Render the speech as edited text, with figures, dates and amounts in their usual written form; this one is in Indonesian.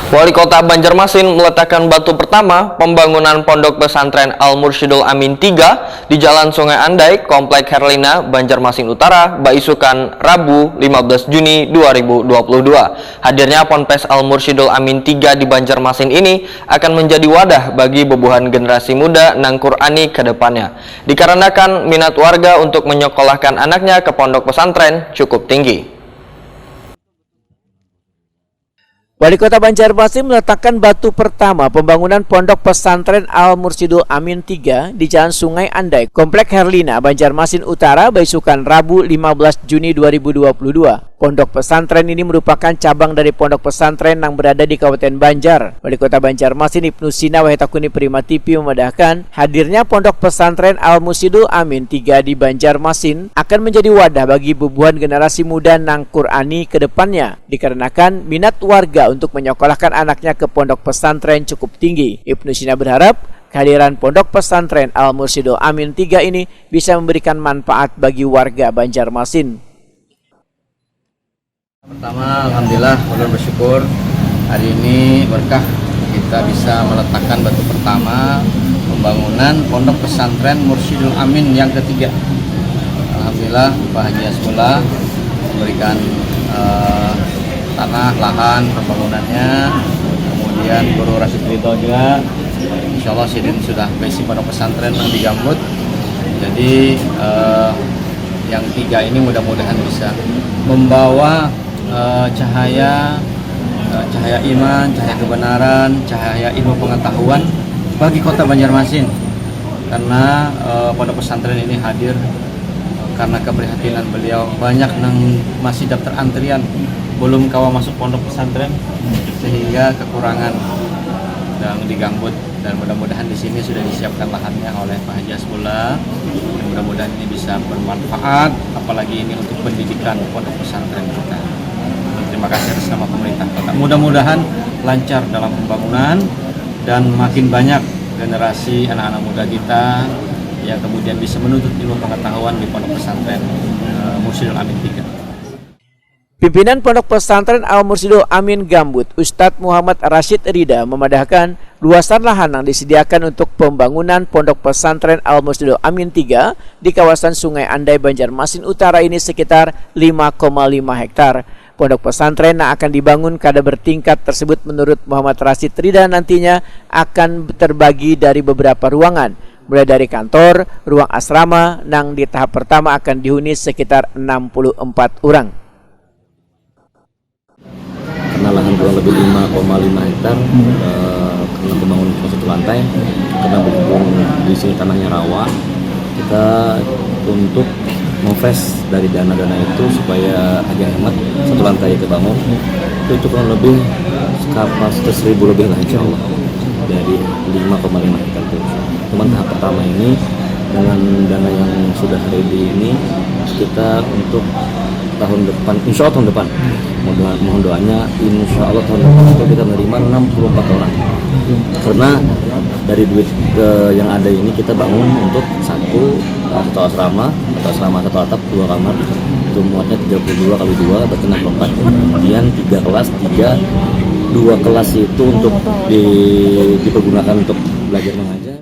Wali Kota Banjarmasin meletakkan batu pertama pembangunan Pondok Pesantren Al-Mursyidul Amin 3 di Jalan Sungai Andai, Komplek Herlina, Banjarmasin Utara, Baisukan, Rabu 15 Juni 2022. Hadirnya Ponpes Al-Mursyidul Amin 3 di Banjarmasin ini akan menjadi wadah bagi bubuhan generasi muda Nang Qur'ani ke depannya. Dikarenakan minat warga untuk menyekolahkan anaknya ke pondok pesantren cukup tinggi. Wali Kota Banjarmasin meletakkan batu pertama pembangunan Pondok Pesantren Al-Mursyidul Amin 3 di Jalan Sungai Andai, Komplek Herlina, Banjarmasin Utara, Baisukan, Rabu 15 Juni 2022. Pondok pesantren ini merupakan cabang dari pondok pesantren yang berada di Kabupaten Banjar. Wali Kota Banjarmasin Ibnu Sina Wahetakuni Prima TV memadahkan hadirnya Pondok Pesantren Al-Mursyidul Amin 3 di Banjarmasin akan menjadi wadah bagi bubuhan generasi muda Nang Qur'ani ke depannya, dikarenakan minat warga untuk menyekolahkan anaknya ke pondok pesantren cukup tinggi. Ibnu Sina berharap kehadiran Pondok Pesantren Al-Mursyidul Amin 3 ini bisa memberikan manfaat bagi warga Banjarmasin. Pertama, alhamdulillah, ulun bersyukur hari ini berkah kita bisa meletakkan batu pertama pembangunan Pondok Pesantren Mursyidul Amin yang ketiga. Alhamdulillah, Pak Haji Asbullah memberikan tanah, lahan, pembangunannya. Kemudian Guru Rasid Ridho juga, insya Allah sidin sudah besi pondok pesantren yang digambut. Jadi yang tiga ini mudah-mudahan bisa membawa cahaya iman, cahaya kebenaran, cahaya ilmu pengetahuan bagi kota Banjarmasin. Karena pondok pesantren ini hadir karena keprihatinan beliau, banyak yang masih daftar antrian belum kawa masuk pondok pesantren sehingga kekurangan dan digambut, dan mudah-mudahan di sini sudah disiapkan lahannya oleh Pak Haji Asbullah. Mudah-mudahan ini bisa bermanfaat, apalagi ini untuk pendidikan pondok pesantren kita. Terima kasih atas nama pemerintah kota. Mudah-mudahan lancar dalam pembangunan dan makin banyak generasi anak-anak muda kita yang kemudian bisa menuntut ilmu pengetahuan di pondok pesantren Mursyidul Amin 3. Pimpinan Pondok Pesantren Al-Mursyidul Amin Gambut, Ustadz Muhammad Rashid Rida memadahkan luasan lahan yang disediakan untuk pembangunan Pondok Pesantren Al-Mursyidul Amin 3 di kawasan Sungai Andai, Banjarmasin Utara ini sekitar 5,5 hektar. Pondok pesantren yang akan dibangun kada bertingkat tersebut menurut Muhammad Rashid Rida nantinya akan terbagi dari beberapa ruangan, mulai dari kantor, ruang asrama, yang di tahap pertama akan dihuni sekitar 64 orang. Karena lahan kurang lebih 5,5 hektar karena pembangunan satu lantai, karena berhubung di sini tanahnya rawa, kita untuk memfresh dari dana-dana itu supaya agak hemat, satu lantai kita bangun itu kurang lebih kapasitas 1000 lebih lah insya Allah dari 5,5 hektar itu. Cuman tahap pertama ini dengan dana yang sudah ready ini kita untuk tahun depan, insya Allah tahun depan, mohon doanya, insya Allah tahun depan itu kita menerima 64 orang. Karena dari duit yang ada ini kita bangun untuk satu asrama satu atap 2 kamar, itu muatnya 32 kali 2 berarti 64. Kemudian 3 kelas, 2 kelas itu untuk dipergunakan untuk belajar mengajar.